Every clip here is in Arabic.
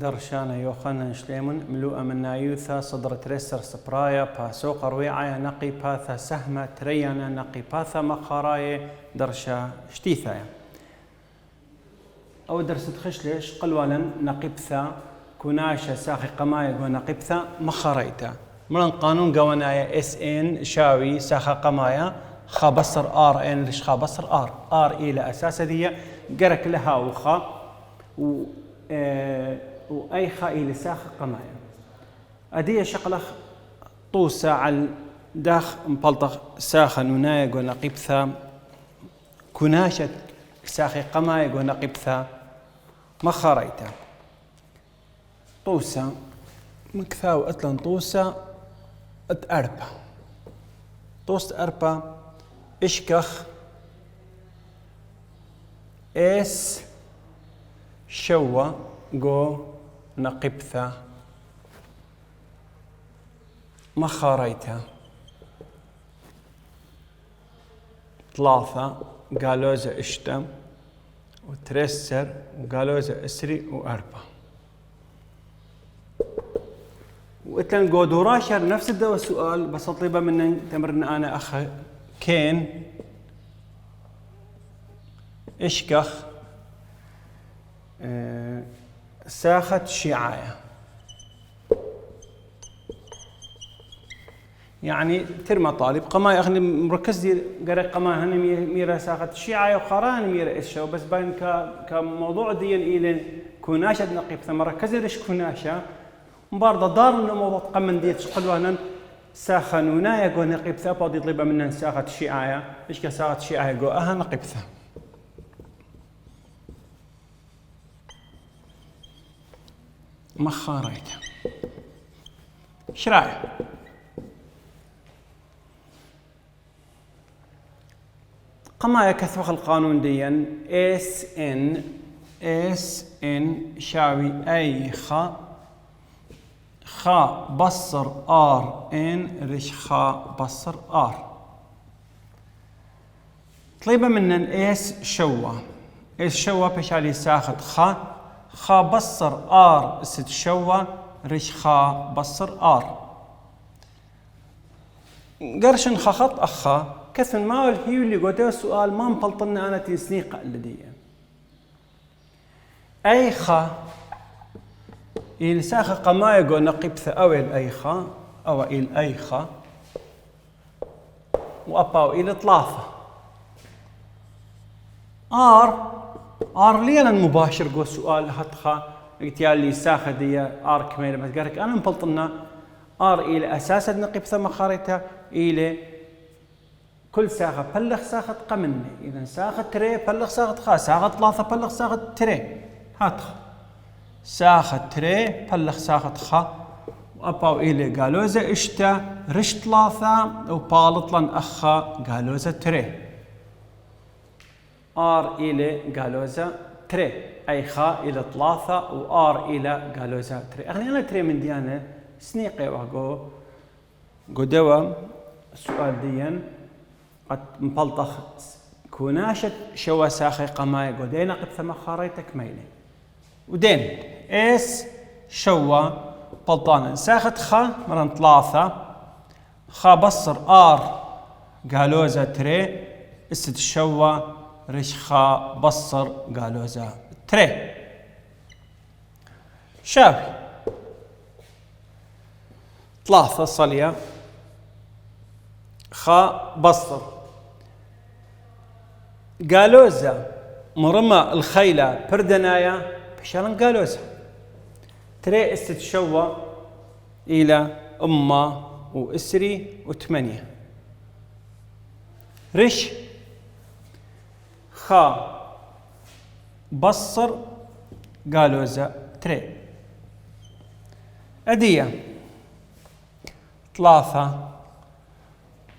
درشانا يوخنا شليمون ملوءة من نايوثا صدر تريسر سبرايا باسوق رويعة نقي باثا سهمة تريانا نقي باثا مخاراي درشا شتيثايا أو درس تخش ليش قلوالا نقبثا كوناشا ساخي قمايا ونقبثا مخاريتا من قانون قوانايا اس ان شاوي ساخا قمايا خابصر ار ان ليش خابصر ار الى اساس دي قرك لها وخا واي خا الى ساخا قمايا ادي شقلخ طوسا على داخ مبلطخ ساخا ننايق ونقبثا كوناشا ساخي قمايق ونقبثا مخاريتا طوسا مكثاو اتلن طوسا اتأربا طوست أربا إشكخ إس شوا جو نقبثا مخاريتا ثلاثة قالوزة اشتم وترسر وقالوزة اسري وأربا وإتلن قودوراشر نفس الدواء السؤال بس طيبة من تمرن أنا أخ كين إشكخ ساخت شعاية يعني ترمى طالب قما أخني مركز دي قرق قما هني ميرا ساخت شعاية وخران ميرا إيشو بس باين كموضوع دي إلين كوناشة نقيب ثم ركز ليش كوناشة مبارضة دار النموضة قمن ديت شقلوانا ساخنونا يقول نقيب ثا بعض يطلب منا ساخت شيعايا إيش كساخت شيعايا يقول نقيب ثا مخاريت شرايع قما يكثف القانون ديا اس ان شاوي اي خا بصر ار ان رش خا بصر ار طلبة من اس شوا بشالي ساخت خا بصر ار ست شوا رش خا بصر ار قرشن خط اخا كثن ما هي اللي قلته السؤال ما مبلطنا انا تنسنيقه الذي اي خا إلساخ قمايق نقبث أويل أيخا أو إل أيخا وأباو إلى ثلاثة آر لينا مباشر جو سؤال هتخا قتيالي ساخة دي آر كميلة بس قالك أنا مبلطنا آر إلى أساسا نقبث مخاريتها إلى كل ساخة بلغ ساخة قمني إذا ساخة تري بلغ ساخة خا ساخة ثلاثة بلغ ساخة تري هاتخا ساخت تري بلخ ساخت خا وأباو إلي قالوزة إشتا رش ثلاثة وبالطلن أخا قالوزة تري آر إلي قالوزة تري أي خا إلى ثلاثة وآر إلى قالوزة تري أغني أنا تري من ديانة سنيقي وقو قدوا السؤال ديان قد مبلطخ كوناشة شوا ساخي قماي قدينا قد ثم خاريتك ميلي ودين اس شوا بلطانا ساخت خا مرن ثلاثة خا بصر ار قالوزة تري است شوا رش خا بصر قالوزة تري شاوي ثلاثة صلية خا بصر قالوزة مرمى الخيلة بردنايا شالن قالوزة تري استتشوى إلى أمة وإسري وثمانية رش خا بصر قالوزة تري أدية ثلاثة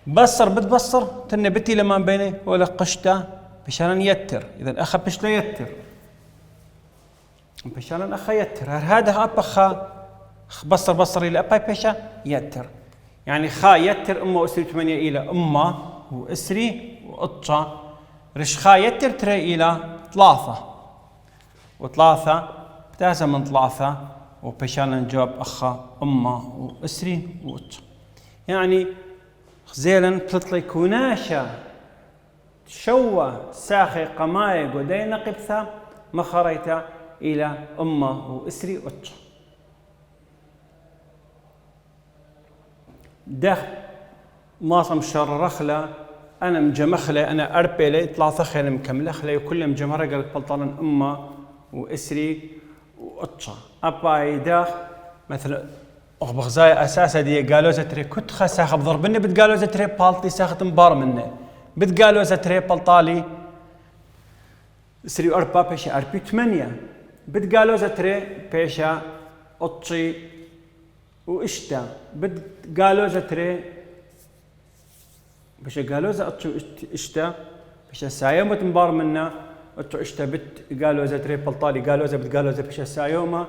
بصر بتبصر تنبتي لما بيني ولا قشته بشان يتر إذا أخا بشلا يتر بشان أخا يتر هذا أبخا بصر إلى أبا بشا يتر يعني خا يتر أمه وإسري 8 إلى أمه وإسري وقطة رش خا يتر تري إلى 3 و3 بتاسا من ثلاثة وبيشانا نجاوب أخا أما وإسري وإتش يعني خزيلا بتطلي كوناشا شوى ساخي قماي قدينا قبثا مخريتا إلى أما وإسري وإتش ده ماصم شر رخلة أنا مجمخلة أنا أربلة ثلاثة خير مكملخلة وكل مجمرة قال بلطان أما وإسري وإتش أباي ده مثلا بغزاي أساسا دي قالوا زتري كنت خساخ بضربني بتقالوا زتري بالطي ساخت مبار منه بتقالوا زتري بالطالي سري أربعة بيشا أربي 8 بتقالوا زتري بيشا أطشي وإشتا بتقالوا زتري بيشا قالوا زتري إشتا بيشا سايومة مبار منه أطشي إشتا بتقالوا زتري بالطالي قالوا زت بتقالوا زت بيشا سايومة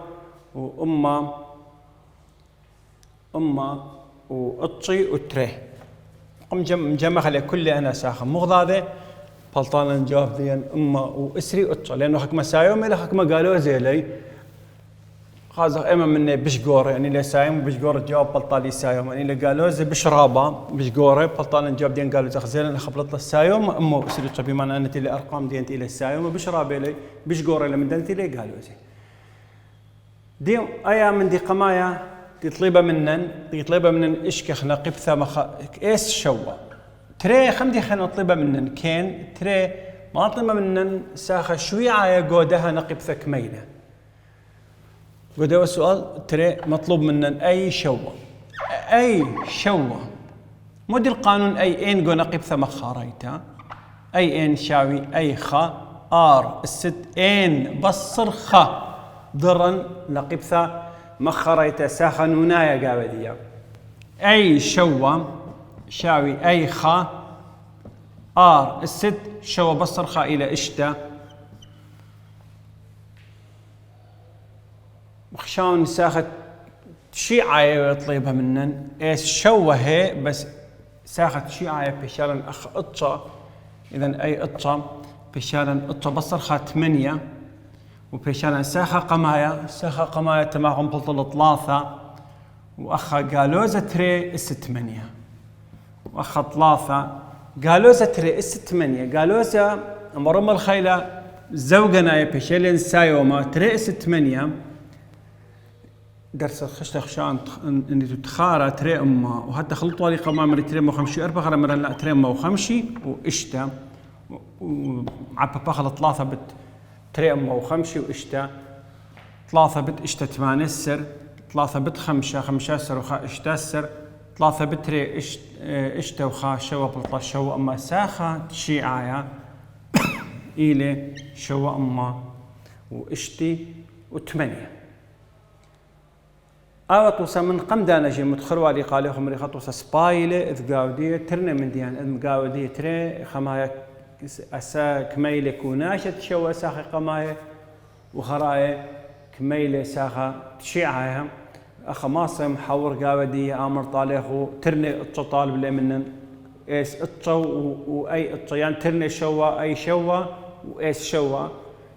أما وأطشي وتري قم مجمع على كل أنا ساخة مغضاضة بلطانا نجاوب ديان أما وإسري وأطشي لأنه حكمة سايوم إلا حكمة قالوا زي لي خازق إما مني بشجورة يعني لا سايم بشجورة جواب بلطالي سايوم يعني لا قالوا زي بشرابة بشجورة بلطانا نجاوب ديان قالوا زي خزيلا أنا خبلت السايوم أما وإسري وأطشي بما أن تلي أرقام ديان تلي السايوم وبشرابة لي بشجورة لما دنتي لي قالوا زي دي أيام من دي قمايا تطلبها منن إيش كخنا قبثة إيش شوا ترى خمدي خنا نطلبها منن كان ترى ما طلبها منن ساخة شويعة يا جودها نقبثة كميلة جودها السؤال ترى مطلوب منن أي شوا مودي القانون أي إن جو نقبثة مخاريتا أي إن شاوي أي خا آر الست إن بصر خا ضرن لقبثة مخريتا ساخة نونايا قاودية أي شوا شاوي أي خا آر الست شوا بصر خا إلى إشتا وخشاون ساخة شيعة يطلبها منن إيش شوا هي بس ساخة شيعة بشارن أخ إطشا إذن أي إطشا بشارن إطشا بصر خا 8 وبيشانا ساخة قمايا تماهم بلطل 3 وأخا قالوزة تري اس 8 وأخا 3 قالوزة تري اس 8 قالوزة مرم الخيلة زوجنا يبيشيلين سايوما تري اس 8 درس خشت خشان اني تتخارى تري أما وحتى خلطوا لي قمامري تري مو 5 4 غرامر لا تري مو 5 وإشتا وعبا باخذ 3 بت تري أما وخمشي وإشتا 3 بت إشتا 8 السر 3 بت 5 السر وخا إشتا السر 3 بت تري إشتا وخا شوا بلطا شوا أما ساخة شيعايا إلي شوا أما وإشتي و8 توسا من قمدانا جي متخروالي قاليهم ريخا توسا سبايلة إذ قاودية ترنا من ديان إذ قاودية تري خمايا أسا كميلة كوناشة شوا ساخة قماية وخراية كميلة ساخة تشيعها أخا ماصم حور قاودية آمر طاليخو ترني اتشا طالب لي منن إيس اتشا وأي اتشا يعني ترني شوا أي شوا وإيس شوا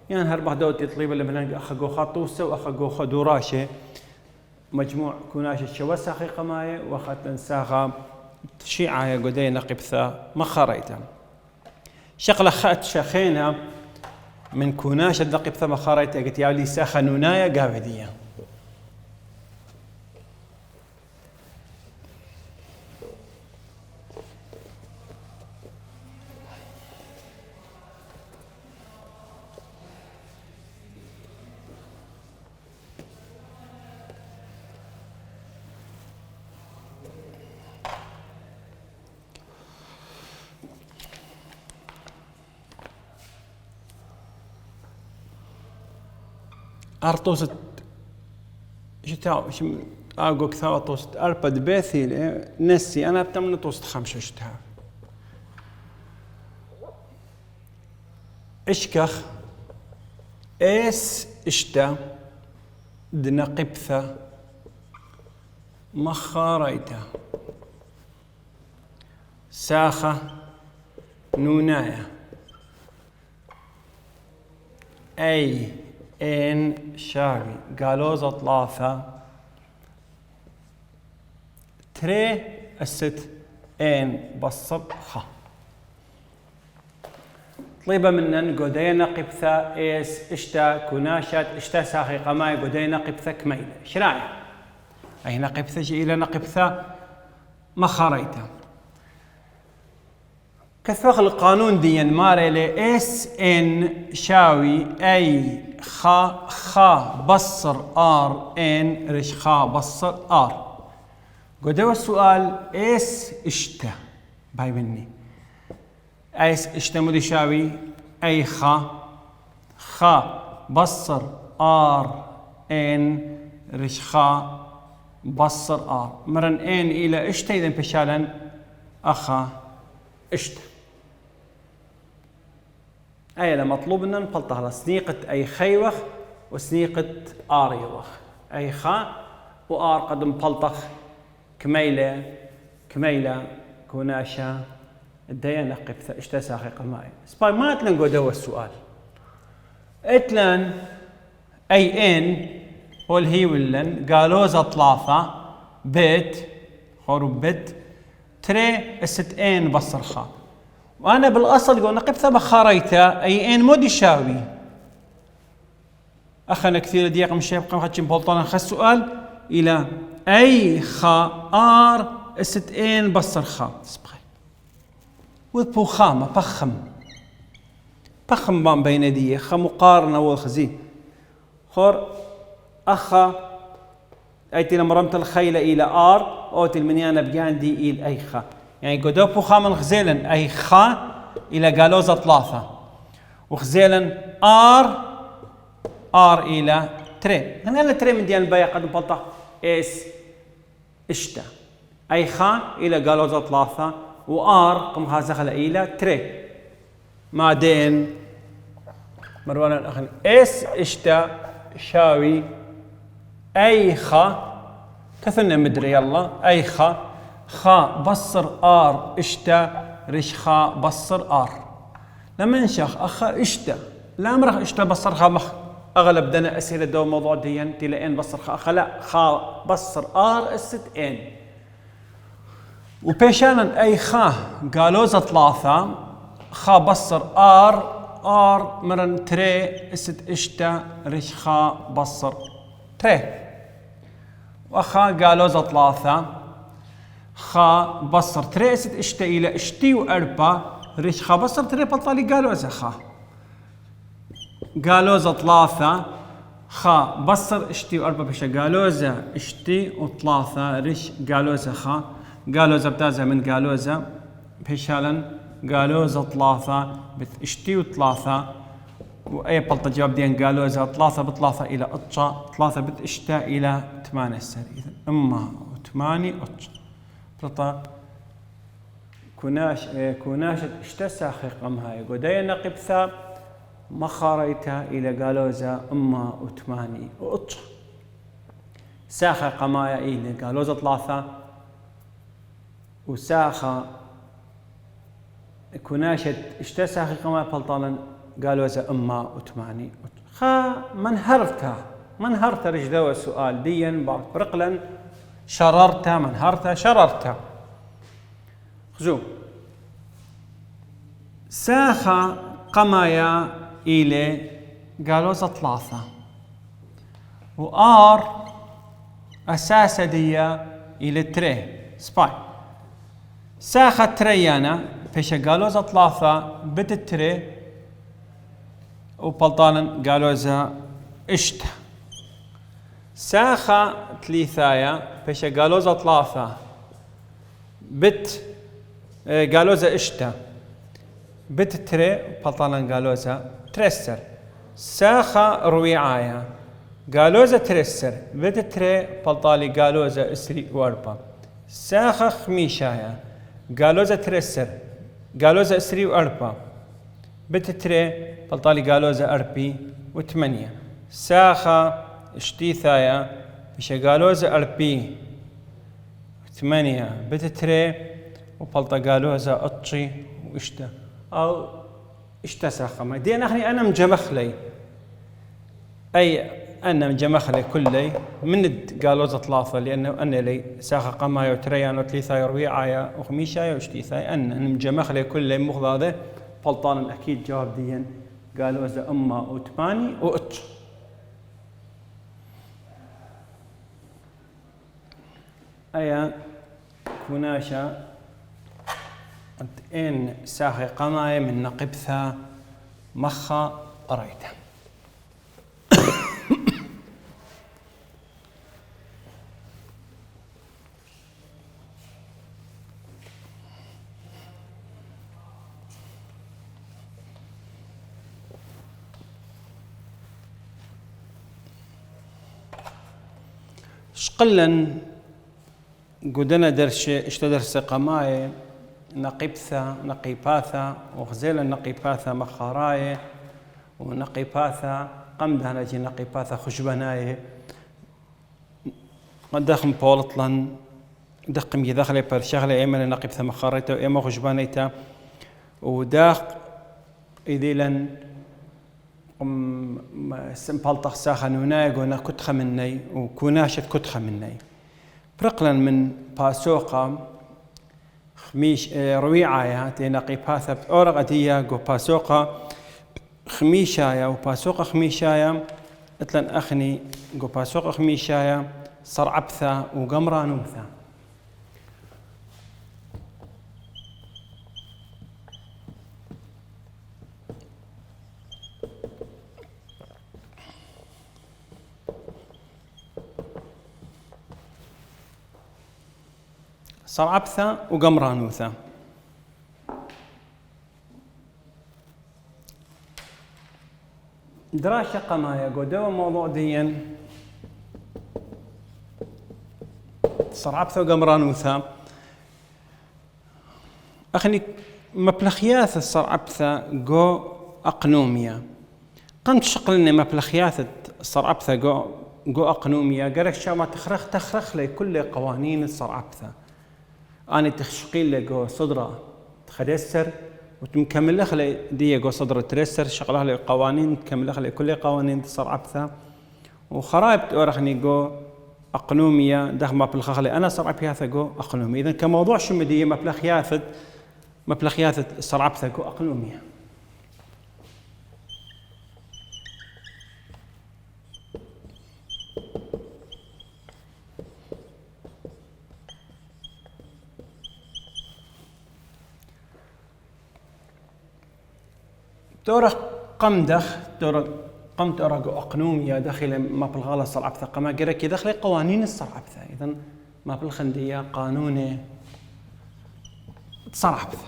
يعني هربح دوتي طليبة اللي منن أخا قوخا طوسة وأخا قوخا دوراشة مجموع كوناشة شوا ساخة قماية وأخا تنساخة تشيعها قدينا قبثة مخاريتا شغلة خات شخينة من كوناشة دقيب ثم خاريتا قلت يا لي ساخة نونايا قاودية أرطوست شتاو شم أقول كثاوة توست أربد بيثي نسي أنا بتمنى توست 5 شتها إشكخ إيس إشتا دنا قبثة مخاريتا ساخة نونايا أي إن شاوي قالوزة ثلاثة تري الست إن بصر خا طليبة منن قدينا قبثة إيس إشتا كناشت إشتا ساخي قماي قدينا قبثة كميلة شراعي أي نقبثة جئيلة نقبثة ما خاريتا كثوخ القانون دي ماري لي إس إن شاوي أي خا بصر آر إن رش خا بصر آر قدوا السؤال إيس إشتا باي مني ايس اشتا مودي شاوي اي خا بصر ار ان رش خا بصر ار مرن ان الى اشتا اذا بشالا اخا اشتا اي مطلوب ان نبلطها سنيقة اي خيوخ وسنيقة ار يوخ اي خا وار قد مبلطخ كميلة كوناشا الديانة قبثة اشتا ساخي قمائي سباي ما اتلن قدوا السؤال اتلن اي ان قول هي ولن قالوزة ثلاثة بيت خروب بيت تري الست ان بصر خا وانا بالاصل قلنا قبثة بخاريتا اي ان مودي شاوي اخنا كثير ديق مش يبقى خدش بولطانا خا السؤال الى اي خا ار الست ان بصر خا سباي وذبو خامة بخم بان بين دي خا مقارنة وخزي خور أخا أيتي لمرمت الخيلة إلى آر أوتي المنيانة بجاندي إلى أي خا يعني قدوبو خامن خزيلا أي خا إلى قالوزة ثلاثة وخزيلا آر إلى تري هنا تري من ديان البايا قد بلطة إس إشتا أي خا إلى قالوزة ثلاثة وآر قم خازخل إلى تري ما دين مروان الأخن إس إشتا شاوي أي خا كثرنا مدري يلا أي خا بصر آر إشتا رش خا بصر آر لما نشخ أخا إشتا لا مرخ إشتا بصر خا مخ أغلب دنا أسئلة دو موضوع ديان تلاقين بصر خا أخا لا خا بصر آر الست إن وبيشانا أي خا قالوزة ثلاثة خا بصر آر مرن تري است اشتا رش خا بصر تري وخا قالوزة ثلاثة خا بصر تري است اشتا إلى اشتي وأربا رش خا بصر تري بطالي قالوزة خا قالوزة ثلاثة خا بصر اشتي وأربا بشا قالوزة اشتي وثلاثة رش قالوزة خا قالوزة بتازة من قالوزة بيشالا قالوزة ثلاثة اشتي وثلاثة وأي بلطة جواب دين قالوزة ثلاثة بثلاثة إلى أطشة ثلاثة بتشتا إلى 8 السر إذا أما وثمانية أطشة بلطة كوناشة اشتا ساخي قمها قدينا قبثة مخاريتها إلى قالوزة أما وثمانية وأطشة ساخي قمايا إلى قالوزة ثلاثة وساخة كوناشة اشتا ساخي قمايا بلطانا قالوزة أما وثمانية خا منهرتها رجدوا السؤال ديا برقلا شررتها منهرتها شررتها خزو ساخة قمايا إلى قالوزة ثلاثة وآر أساسا ديا إلى تري سباي ساخة تريانا فيش قالوزة ثلاثة بتتري وبلطانا قالوزة اشتا ساخة ثلاثايا فيش قالوزة ثلاثة قالوزة اشتا بتتري وبلطانا قالوزة ترسر ساخة رويعايا قالوزة ترسر بتتري بلطالي قالوزة اسري واربا ساخة خميشايا قالوزة ترسر قالوزة اسري واربا بتتري بلطالي قالوزة اربي وثمانية ساخة اشتيثايا بش قالوزة اربي ثمانية بتتري وبلطا قالوزة اطشي واشتا او اشتا ساخة ما دي انا مجمخ لي أي أن جمخلي كلي من قالوز ثلاثة لأنه أن لي ساخة قمايا وتريان وثلاثة ربيعايا وخميشايا وشتيثاي أن جمخلي كلي مغضاضة بلطان أكيد جواب ديا قالوز أما وثماني وأتش. أيا كوناشا إن ساخي قمايا من نقبثا مخا قريته. شقلا قدنا درش اشتدرس قماي نقيبثا نقيباثا وغزيلا نقيباثا مخاراي ونقيباثا قمدها نجي نقيباثا خشبناي قدخم بولطلن دقم يدخل برشغله ايما نقيبثا مخاريتا وايما خشبانيتا وداق إذيلا سمبالطخ ساخن ونايقونا كتخة مني وكوناشة كتخة مني برقلا من باسوقا خميش رويعايا تينا قيباثا بأورغتيا قو باسوقا خميشايا وباسوقا خميشايا اتلن أخني قو باسوقا خميشايا صرعبثا وقمرانوثا. صرعبثا وقمرانوثا. دراشة قمايا قدوا موضوع ديا صرعبثا وقمرانوثا أخني مبلخياث الصرعبثا قو أقنوميا قمت شقلني مبلخياث الصرعبثا قو أقنوميا قرق شاما تخرخ لي كل قوانين الصرعبثا أنا تخشقين لي قو صدرة تخدسر وتمكمل لك لي دي قو صدرة ترسر شغلها لي قوانين تكمل لك لي كل قوانين الصرعبثا وخرايب تورخني قو أقنوميا دخ مبلخياث أنا صرعبثا قو أقنوميا إذن كموضوع شمدية مبلخياث الصرعبثا قو أقنوميا. دورة قمت أرق أقنوميا داخل ما بالغالة الصرعبثا قما قرك داخل قوانين الصرعبثا إذن ما بالخندية قانون الصرعبثا.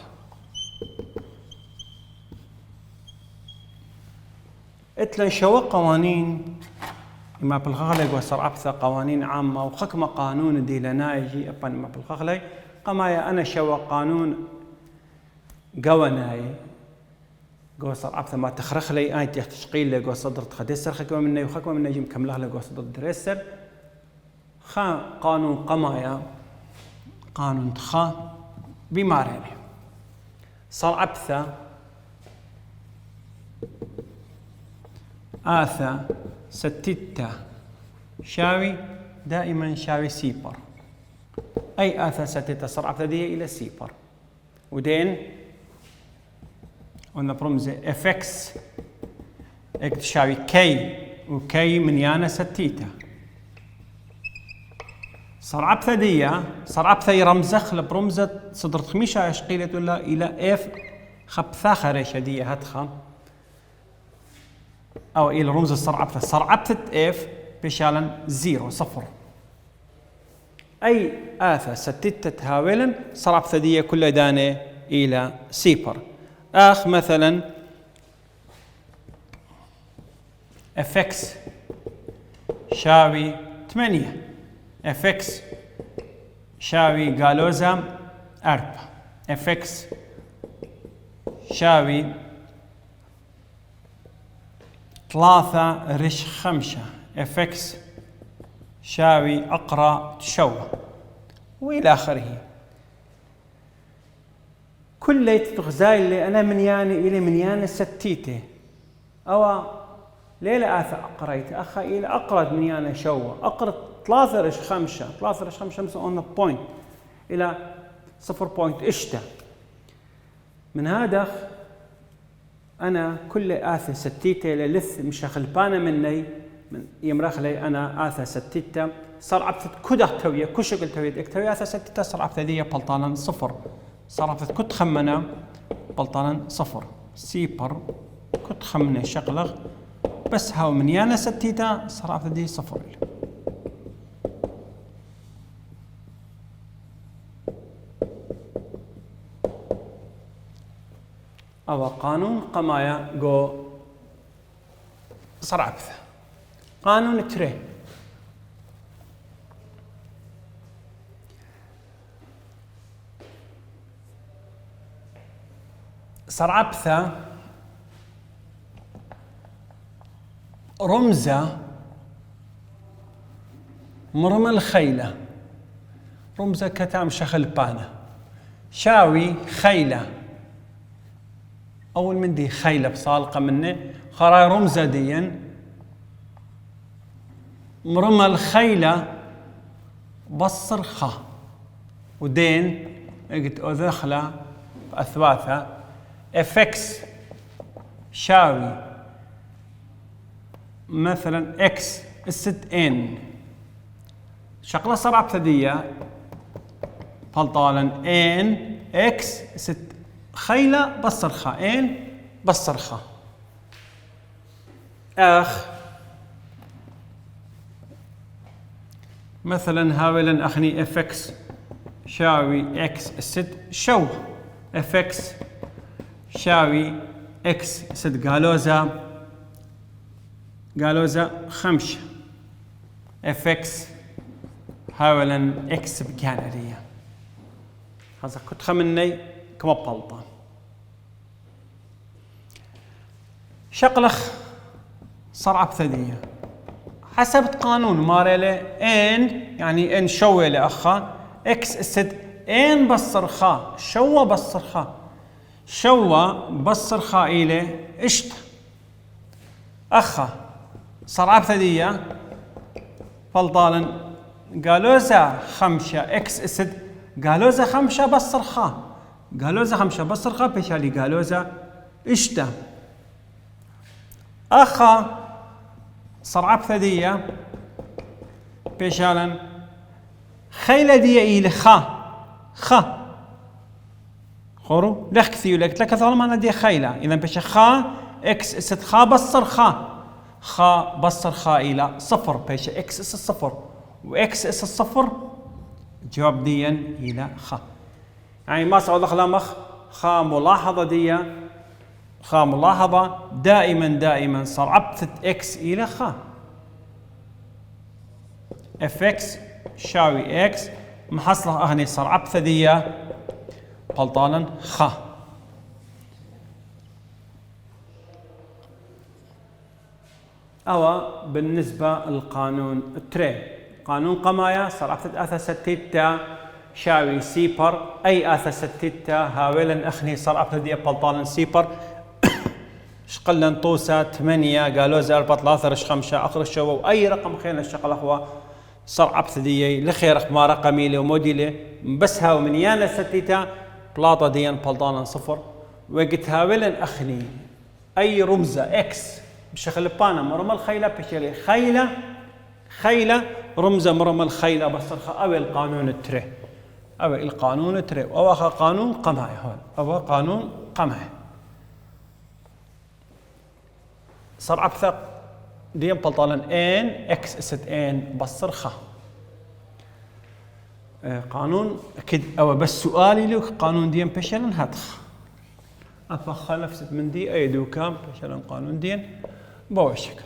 اتلن شو قوانين ما بالغالة والصرعبثا قوانين عامة وخكمة قانون دي لنايجي أبان ما بالغالة قما أنا شو قانون قواناي قو صرعبثا ما تخرخ لي أنت تشقيل لي قو صدر تخدسر خكمة مني وخكمة مني جيم كملها لي قو صدر درسر خا قانون قمايا قانون تخا بماريني صرعبثا آثا ستيتا شاوي دائما شاوي سيبر أي آثا ستيتا صرعبثا دي إلى سيبر ودين قلنا برمزة FX تساوي كي وكي من يانا ستيتا صرعبثا ديا صرعبثا يرمزخ لبرمزة صدرت خميشة عشقيلة ولا إلى F خبثا خريشة ديا هتخا أو إلى رمز الصرعبثا صرعبثة F بشالا 0 أي آثا ستيتا هاولا صرعبثا ديا كل دانة إلى سيبر آخ مثلا FX شاوي 8 FX شاوي قالوزا 4 FX شاوي 3 رش 5 FX شاوي أقرأ تشوه وإلى آخره. كل تغزاي اللي أنا من ياني إلى من ياني ستيته أو ليلة آثا أقريت أخا إلى أقرد من يانا شوى أقرد 3.5 on the point إلى 0 إشتا من هذا أنا كل آثا ستيته للث مش خلبانة مني من يمرخ لي أنا آثا ستيته صار عبثت كده توية كشكل توية اكتوية آثا ستيته صار عبثت ذي بلطانا 0 صار عبثت كنت خمنا بلطانا 0 سيبر كنت خمنا شغلغ بس هاو من يانا ستيته صار عبثت ذي 0 أو قانون قمايا جو صار عبثة قانون تري صار عبثة رمزة مرمى الخيلة رمزة كتام شخل بانا شاوي خيلة أول من دي خيلة بصالقة منه خراي رمزة ديا مرمى الخيلة بصر خا ودين قلت أذخلة أثباتها افكس شاوي مثلا اكس الست ان شغله صار ابتديه فالطالا ان اكس ست خيله بصر خا ان بصر خا اخ مثلا هاولا اخني افكس شاوي اكس الست شو افكس شاوي اكس ست قالوزا 5 اف اكس هاولا اكس بكانرية هذا كنت خمني كما بلطان شقلخ صرعة بثدية حسب قانون ماريلي ان يعني ان شوي لأخا اكس ست ان بصر خا شوى بصر خا شوى بصر خا إلي اشت أخا صرعة بثدية فالطالا قالوزا 5 اكس اسد قالوزا 5 بصر خا قالوزا 5 بصر خا بيشالي قالوزا اشتا أخا صرعة بثدية بيشالا خيلة دي إلي خا خورو لخ كثيو لك ثول معنا دي خيلة إذا بيش خا اكس اسد خا بصر خا بصر خا إلى 0 بيش اكس اس 0 واكس اس 0 جواب ديا إلى خا يعني ما صعود خلامخ خا ملاحظة ديا خا ملاحظة دائما صار عبثة اكس إلى خا اف اكس شاوي اكس محصلة أهني صار عبثة ديا غلطانا خا أو بالنسبة للقانون التري قانون قمايا صار عبثة آثا ستيتا شاوي سيبر أي آثا ستيتا هاولا أخني صار عبثة ديا بلطانا سيبر شقلا نطوسة 8 قالوزا 4 3 5 أخر الشوى وأي رقم خينا الشقل أخوة صار عبثة ديا لخير ما رقمي لي وموديلي بس هاو من يانا ستيتا بلاطة ديان بلطانا 0 وقت هاولا أخني أي رمزة إكس بشكل بانا مرمى الخيلة بشكل خيلة رمزة مرمى الخيلة بصرخة أو القانون التري أو قانون قماي هون أو قانون قماي صار عبثة ديان بلطانا ان اكس ست ان بصرخة قانون أكيد أو بس سؤالي له قانون دين بشلن هاتخ أفخل نفسك من دي أيدو كام بشلن قانون دين بو شكل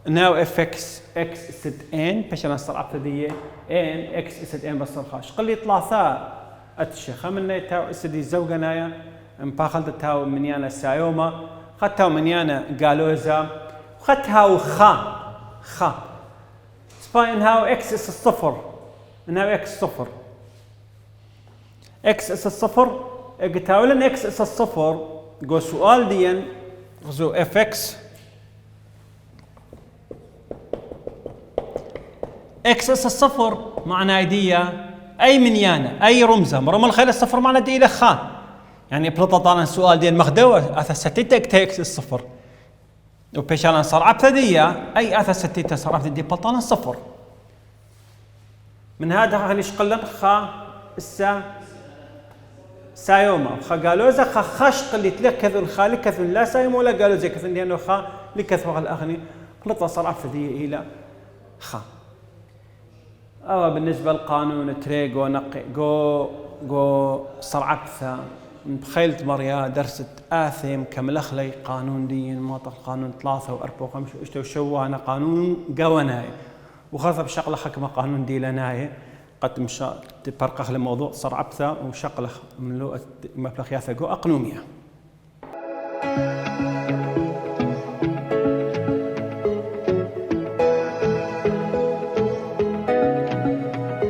ناو اف اكس اكس ست ان بشلن صار عبثة دي ان اكس ست ان بصر خاش قل لي 3 اتشخ من تاو اسدي زوجنايا مباخلت تاو من يانا سايوما خدتها من يانا قالوزا خدتها خا سباين هاو اكس اس 0 انها اكس 0 اكس اس 0 قلت لنا اكس اس 0 جو سؤال ديا غزو اف اكس اكسس الصفر معنى دية اي من يانا اي رمزة مرم الخيل الصفر معنى دي لخا يعني بلططان السؤال دي المخدوة اثا ستيتك تكس الصفر وبيشالان صرعب ثدية اي اثا ستيتك صرعب ثدي بلطان الصفر من هذا خليش قلن خا السا سايوما خا قالوزا خا خشق اللي تلك كذو الخالي كذو لا سايوما ولا قالوا زي كذو ديانو خا لكذو الاغني بلطة صرعب ثدية الى خا أو بالنسبة للقانون تريجو نقي جو صرعبثة بخيلت مريا درست آثم كملخلي قانون دين ماطر قانون 3 و4 و5 واشتو شوانا قانون قواناي وخاصة بشغلة حكمة قانون دي لناي قد مشا تبرقخ لموضوع صرعبثة وشغلة ملوءة مبلغ ياثا جو أقنومية